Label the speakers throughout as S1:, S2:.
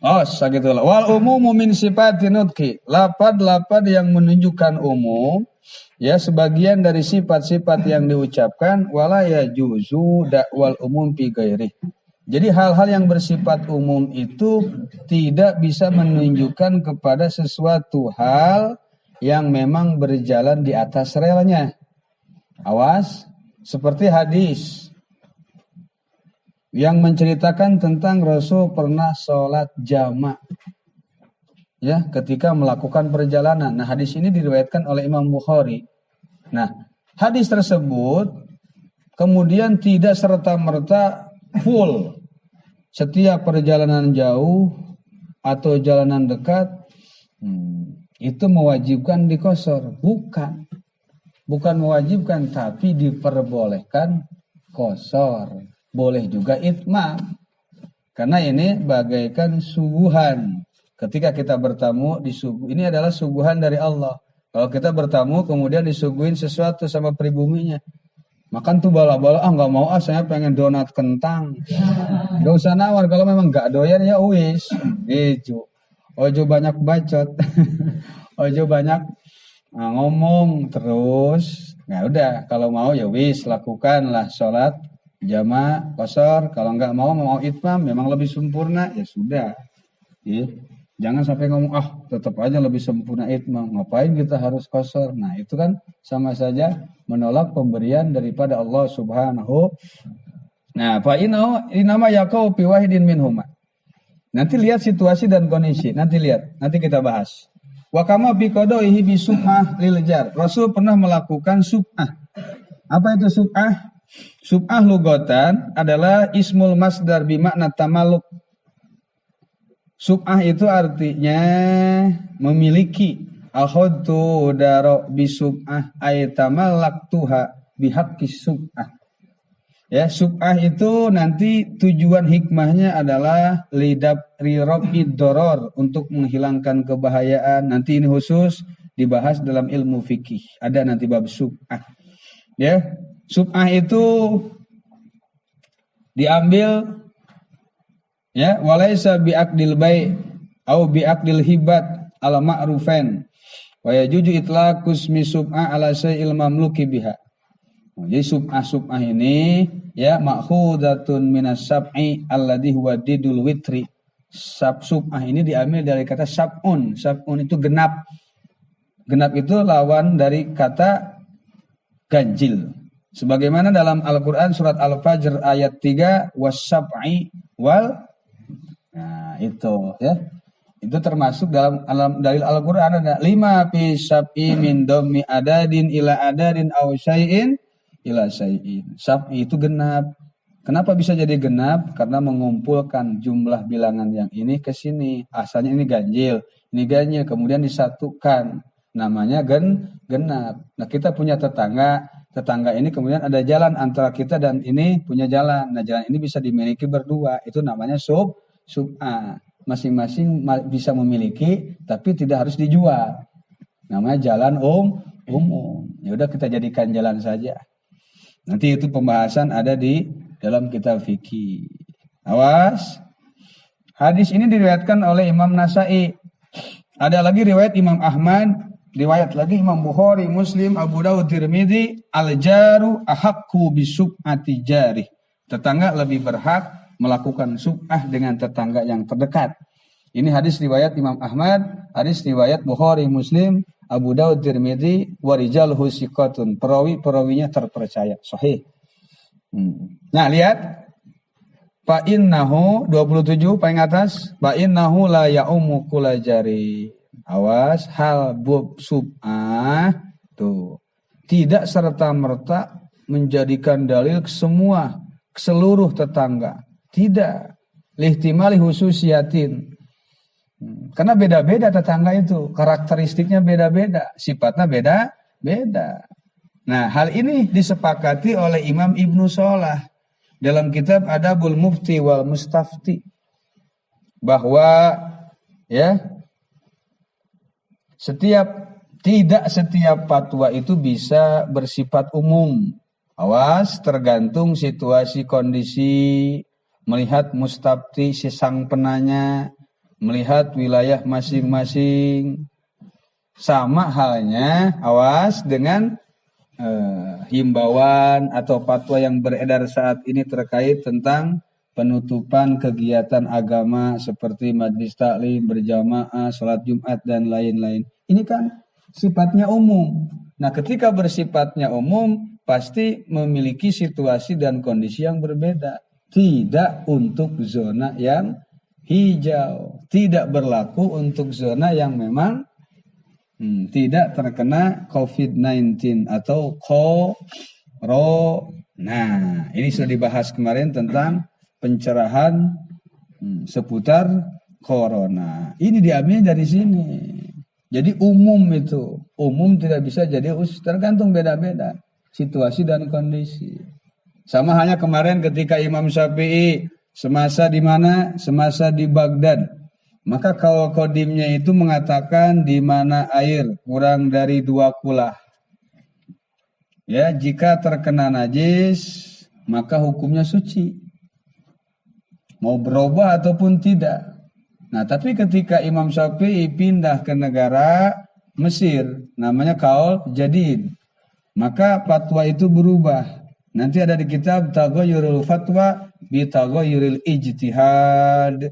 S1: Oh, sagitulah. Wal umumu min sifatin nutqi. Lafad-lafad yang menunjukkan umum, ya sebagian dari sifat-sifat yang diucapkan wala yajuzu dakwal umum fi ghairi. Jadi hal-hal yang bersifat umum itu tidak bisa menunjukkan kepada sesuatu hal yang memang berjalan di atas relnya. Awas, seperti hadis yang menceritakan tentang Rasul pernah sholat jamak, ya, ketika melakukan perjalanan. Nah, hadis ini diriwayatkan oleh Imam Bukhari. Nah, hadis tersebut kemudian tidak serta-merta full setiap perjalanan jauh atau jalanan dekat itu mewajibkan dikosor. Bukan mewajibkan, tapi diperbolehkan kosor. Boleh juga itmam. Karena ini bagaikan suguhan. Ketika kita bertamu, ini adalah suguhan dari Allah. Kalau kita bertamu kemudian disuguhin sesuatu sama pribuminya, makan tuh bala-bala, nggak mau, saya pengen donat kentang. Gak usah nawar, kalau memang nggak doyan ya wis. Gitu. Ojo banyak bacot. Ojo banyak ngomong terus. Ya udah, kalau mau ya wis, lakukanlah sholat jamaah qashar. Kalau nggak mau itmam, memang lebih sempurna, ya sudah. Ya. Jangan sampai ngomong, tetap aja lebih sempurna itmam. Ngapain kita harus qashar? Nah, itu kan sama saja menolak pemberian daripada Allah Subhanahu. Nah, fa inama yaqau fi wahidin minhuma. Nanti lihat situasi dan kondisi. Nanti kita bahas. Wa kama bi qada'ihi bi sub'ah lil jar. Rasul pernah melakukan sub'ah. Apa itu sub'ah? Sub'ah lugatan adalah ismul masdar bimakna tamaluk. Sub'ah itu artinya memiliki. Akhadtu daro bi sub'ah ay tamallaktuha bihaqqi sub'ah. Ya, sub'ah itu nanti tujuan hikmahnya adalah lirabid doror, untuk menghilangkan kebahayaan. Nanti ini khusus dibahas dalam ilmu fikih. Ada nanti bab sub'ah. Ya. Sub'ah itu diambil, ya, walaysa bi'aqdil bai' au bi'aqdil hibat ala ma'rufain wa yajuju itlaqus mi sub'ah ala syai'il mamluki biha. Jadi sub'ah ini ya ma'khudatun minas sab'i alladhi huwa didul witri. Sub'ah ini diambil dari kata sab'un. Sab'un itu genap. Genap itu lawan dari kata ganjil. Sebagaimana dalam Al-Quran surat Al-Fajr ayat 3, was-sab'i wal. Nah, itu ya. Itu termasuk dalam dalil Al-Quran ada 5 fi sab'i min dhammi adadin ila adadin aw syai'in ila syai'in. Sab'i itu genap. Kenapa bisa jadi genap? Karena mengumpulkan jumlah bilangan yang ini ke sini. Asalnya ini ganjil, kemudian disatukan. Namanya genap. Nah, kita punya tetangga ini kemudian ada jalan antara kita dan ini punya jalan. Nah, jalan ini bisa dimiliki berdua. Itu namanya sub'ah. Masing-masing bisa memiliki tapi tidak harus dijual. Namanya jalan umum. Ya udah, kita jadikan jalan saja. Nanti itu pembahasan ada di dalam kitab fikih. Awas. Hadis ini diriwayatkan oleh Imam Nasa'i. Ada lagi riwayat Imam Ahmad, riwayat lagi Imam Bukhari, Muslim, Abu Dawud, Tirmidzi, al-jaru ahaqqu bisub'ati jarih. Tetangga lebih berhak melakukan sub'ah dengan tetangga yang terdekat. Ini hadis riwayat Imam Ahmad, hadis riwayat Bukhari, Muslim, Abu Dawud, Tirmidzi, wa rijaluhu thiqatun. Perawinya terpercaya, sahih. Nah, lihat. Fa innahu 27 paling atas, fa innahu la ya'ummu kulla jari. Awas, hal bab sub'ah tuh tidak serta-merta menjadikan dalil seluruh tetangga. Tidak. Lihtimali khususiyatin. Karena beda-beda tetangga itu, karakteristiknya beda-beda, sifatnya beda-beda. Nah, hal ini disepakati oleh Imam Ibnu Shalah dalam kitab Adabul Mufti wal Mustafti, bahwa ya tidak setiap fatwa itu bisa bersifat umum. Awas, tergantung situasi kondisi, melihat mustafti si sang penanya, melihat wilayah masing-masing. Sama halnya, awas dengan himbauan atau fatwa yang beredar saat ini terkait tentang penutupan kegiatan agama seperti majlis taklim, berjamaah, sholat Jumat, dan lain-lain. Ini kan sifatnya umum. Nah, ketika bersifatnya umum, pasti memiliki situasi dan kondisi yang berbeda. Tidak untuk zona yang hijau. Tidak berlaku untuk zona yang memang tidak terkena COVID-19 atau Nah, ini sudah dibahas kemarin tentang pencerahan seputar corona. Ini diambil dari sini. Jadi umum itu. Umum tidak bisa jadi tergantung beda-beda situasi dan kondisi. Sama halnya kemarin ketika Imam Syafi'i semasa di mana? Semasa di Baghdad. Maka kaul kodimnya itu mengatakan di mana air kurang dari 2 kulah. Ya, jika terkena najis, maka hukumnya suci. Mau berubah ataupun tidak. Nah, tapi ketika Imam Syafi'i pindah ke negara Mesir, namanya kaul jadid. Maka fatwa itu berubah. Nanti ada di kitab Taghayyurul Fatwa bi Taghayyuril Ijtihad.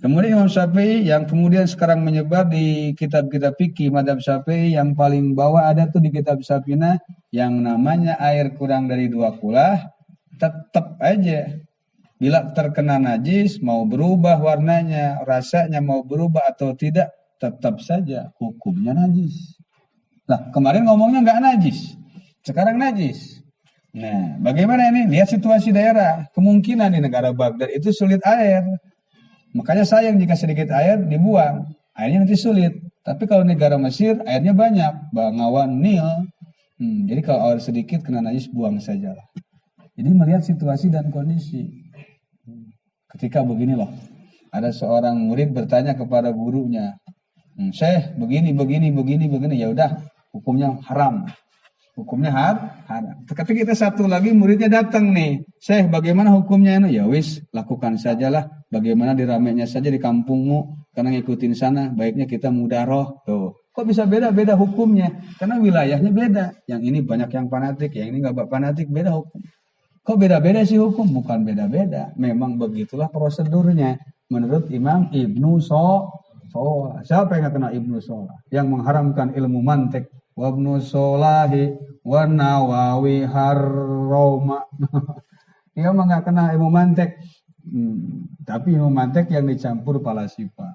S1: Kemudian Imam Syafi'i yang kemudian sekarang menyebar di kitab-kitab fikih mazhab Syafi'i, yang paling bawah ada tuh di kitab Syafi'ina yang namanya air kurang dari 2 kulah, tetap aja bila terkena najis, mau berubah warnanya, rasanya mau berubah atau tidak, tetap saja hukumnya najis. Nah, kemarin ngomongnya nggak najis, sekarang najis. Nah, bagaimana ini? Lihat situasi daerah. Kemungkinan di negara Baghdad itu sulit air. Makanya sayang jika sedikit air dibuang, airnya nanti sulit. Tapi kalau negara Mesir airnya banyak, Bengawan Nil. Jadi kalau air sedikit kena najis, buang sajalah. Jadi melihat situasi dan kondisi. Ketika begini loh, ada seorang murid bertanya kepada gurunya, Syekh begini, ya udah hukumnya haram. Hukumnya haram. Tapi kita satu lagi muridnya datang nih, Syekh bagaimana hukumnya ini? Ya wis, lakukan sajalah. Bagaimana diramainya saja di kampungmu, karena ngikutin sana, baiknya kita mudaroh. Tuh, kok bisa beda-beda hukumnya? Karena wilayahnya beda. Yang ini banyak yang fanatik, yang ini nggak fanatik, beda hukum. Kok beda-beda sih hukum? Bukan beda-beda, memang begitulah prosedurnya. Menurut Imam Ibnu Solah. Siapa yang nggak kenal Ibnu Solah? Yang mengharamkan ilmu mantik. Wabnu Solahi wa Nawawi harroma. Dia mah nggak kenal ilmu mantik. Tapi ilmu mantik yang dicampur falsafah.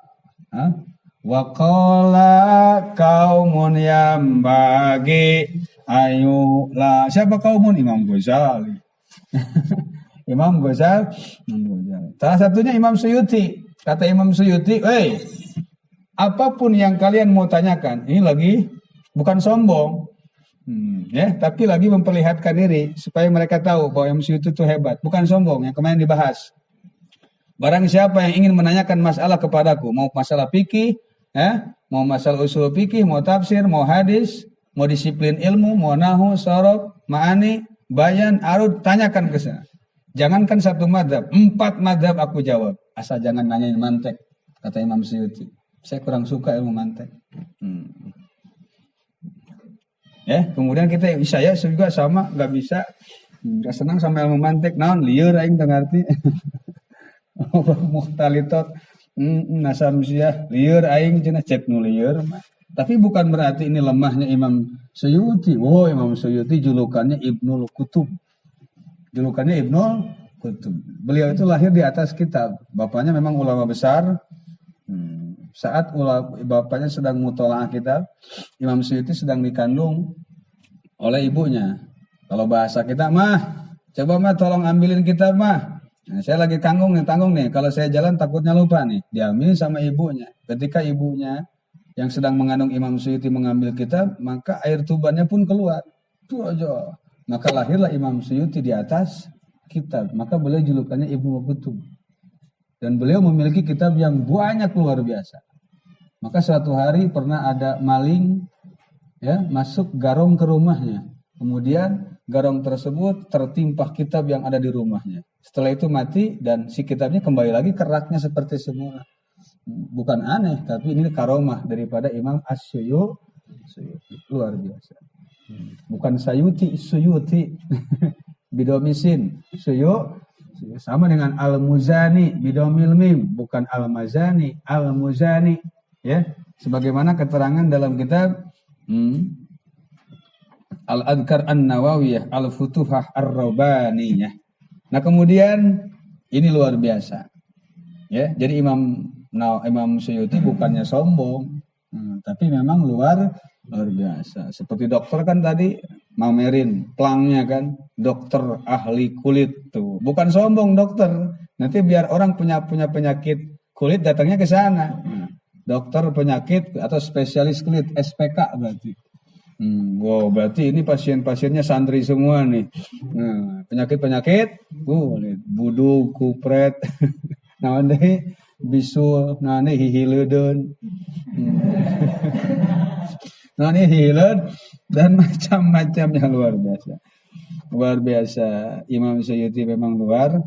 S1: Wa qala qaumun yambagi ayu la. Siapa kaumun? Imam Ghazali. Imam Ghazali. Salah satunya Imam Suyuti. Kata Imam Suyuti, apapun yang kalian mau tanyakan, ini lagi bukan sombong, ya, tapi lagi memperlihatkan diri supaya mereka tahu bahwa Imam Suyuti itu hebat. Bukan sombong yang kemarin dibahas. Barang siapa yang ingin menanyakan masalah kepadaku, mau masalah fikih, mau masalah usul fikih, mau tafsir, mau hadis, mau disiplin ilmu, mau nahu, sorof, ma'ani, bayan, arud, tanyakan ke sana. Jangankan 1 madhab, 4 madhab aku jawab. Asal jangan nanyain mantek, kata Imam Suyuti. Saya kurang suka ilmu mantek. Ya, kemudian saya juga sama, nggak bisa, nggak senang sama ilmu mantek. Naon lieur aing teu ngarti. Muhtalitot nasam siah lieur aing cenah cek nu lieur mah. Tapi bukan berarti ini lemahnya Imam Suyuti. Imam Suyuti julukannya Ibnul Kutub. Julukannya Ibnul Kutub. Beliau itu lahir di atas kitab. Bapaknya memang ulama besar. Saat bapaknya sedang mutolaah kitab, Imam Suyuti sedang dikandung oleh ibunya. Kalau bahasa kita mah, coba mah tolong ambilin kitab mah. Nah, saya lagi tanggung nih. Kalau saya jalan takutnya lupa nih. Diambilin sama ibunya. Ketika ibunya yang sedang mengandung Imam Suyuti mengambil kitab, maka air tubannya pun keluar. Tuh aja. Maka lahirlah Imam Suyuti di atas kitab. Maka beliau julukannya Ibnu Kutub. Dan beliau memiliki kitab yang banyak luar biasa. Maka suatu hari pernah ada maling masuk garong ke rumahnya. Kemudian garong tersebut tertimpa kitab yang ada di rumahnya. Setelah itu mati dan si kitabnya kembali lagi ke raknya seperti semula. Bukan aneh, tapi ini karomah daripada Imam Suyuti. Luar biasa. Bukan Suyuti. Bidomisin. Sama dengan Al-Muzani. Bidomil mim. Bukan Al-Mazani. Al-Muzani. Ya. Sebagaimana keterangan dalam kitab Al-Adhkar An-Nawawiyah. Al-Futuhah Ar-Rabaniyah. Nah kemudian ini luar biasa. Ya, jadi Imam Suyuti bukannya sombong, tapi memang luar biasa. Seperti dokter kan tadi mamerin plangnya kan, dokter ahli kulit tuh. Bukan sombong dokter. Nanti biar orang punya penyakit kulit datangnya ke sana. Dokter penyakit atau spesialis kulit SPK berarti. Wow, berarti ini pasien-pasiennya santri semua nih. Penyakit kulit, budu, kupret. Nah, ini bisul, nah ini hihileudun. Nah ini hihileud dan macam-macamnya luar biasa. Luar biasa. Imam Suyuti memang luar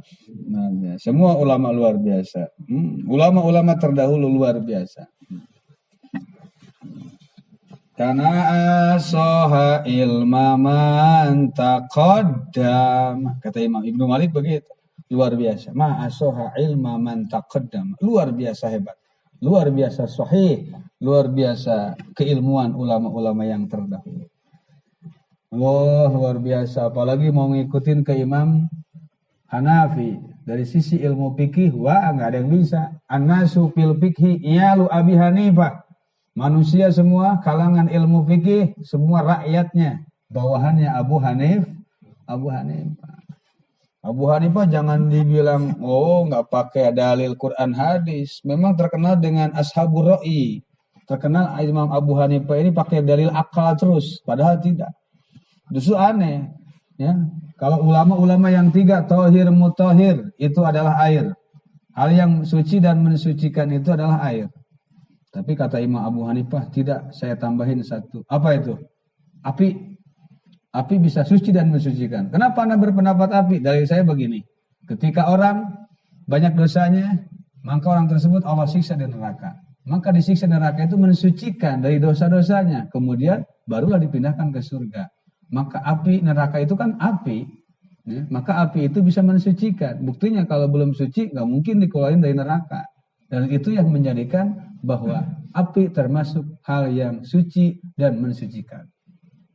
S1: biasa. Semua ulama luar biasa. Ulama-ulama terdahulu luar biasa. Karena asoha ilma man taqaddam. Kata Imam Ibnu Malik begitu. Luar biasa. Ma asoha ilma man taqaddam. Luar biasa hebat. Luar biasa sahih. Luar biasa keilmuan ulama-ulama yang terdahulu. Luar biasa. Apalagi mau ngikutin ke Imam Hanafi. Dari sisi ilmu fikih, wah nggak ada yang bisa. An-nasu fil fikhi iyalu Abi Hanifah. Manusia semua, kalangan ilmu fikih, semua rakyatnya, bawahannya Abu Hanifah. Abu Hanifah jangan dibilang, nggak pakai dalil Quran hadis. Memang terkenal dengan ashabur ra'i. Terkenal Imam Abu Hanifah ini pakai dalil akal terus, padahal tidak. Justru aneh. Ya. Kalau ulama-ulama yang tiga, tohir, mutahhir, itu adalah air. Hal yang suci dan mensucikan itu adalah air. Tapi kata Imam Abu Hanifah, tidak, saya tambahin satu. Apa itu? Api. Api bisa suci dan mensucikan. Kenapa Anda berpendapat api? Dari saya begini. Ketika orang banyak dosanya, maka orang tersebut Allah siksa di neraka. Maka disiksa di neraka itu mensucikan dari dosa-dosanya. Kemudian barulah dipindahkan ke surga. Maka api neraka itu kan api. Ya, maka api itu bisa mensucikan. Buktinya kalau belum suci, nggak mungkin dikeluarin dari neraka. Dan itu yang menjadikan bahwa api termasuk hal yang suci dan mensucikan.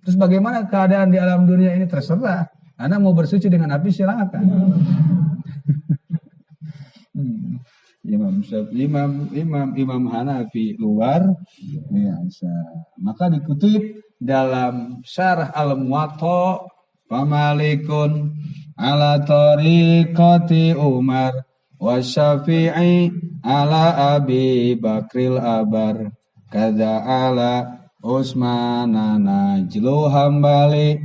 S1: Terus bagaimana keadaan di alam dunia ini? Terserah. Anda mau bersuci dengan api silakan. Imam Hanafi luar biasa. Maka dikutip dalam Syarah Al-Muwatta, Pamalikun ala tariqati Umar wa Syafi'i ala Abi Bakril Abar kada ala Utsman najlu Hambali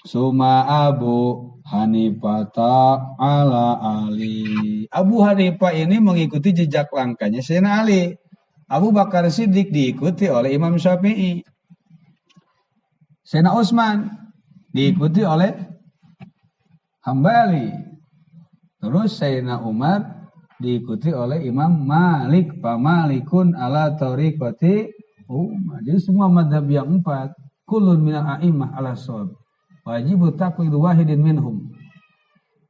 S1: suma Abu Hanifah ala Ali. Abu Hanifah ini mengikuti jejak langkahnya Sayyidina Ali. Abu Bakar Siddiq diikuti oleh Imam Syafi'i. Sayyidina Utsman diikuti oleh Hambali. Terus Sayyidina Umar diikuti oleh Imam Malik. Pamalikun ala tariqati Umar. Jadi semua madhab yang 4. Kullun minal a'immah ala shawab. Wajib taqlid wahidin minhum.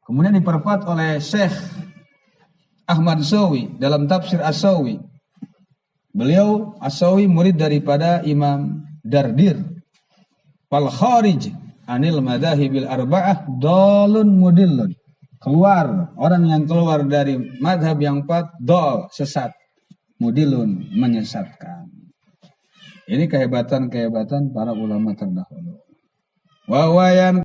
S1: Kemudian diperkuat oleh Syekh Ahmad Sawi dalam tafsir As-Sawi. Beliau As-Sawi murid daripada Imam Dardir. Fal kharij anil madhahibil arba'ah dalun mudillun. Keluar, orang yang keluar dari madhab yang 4 dol, sesat. Mudillun, menyesatkan. Ini kehebatan-kehebatan para ulama terdahulu. Wawayan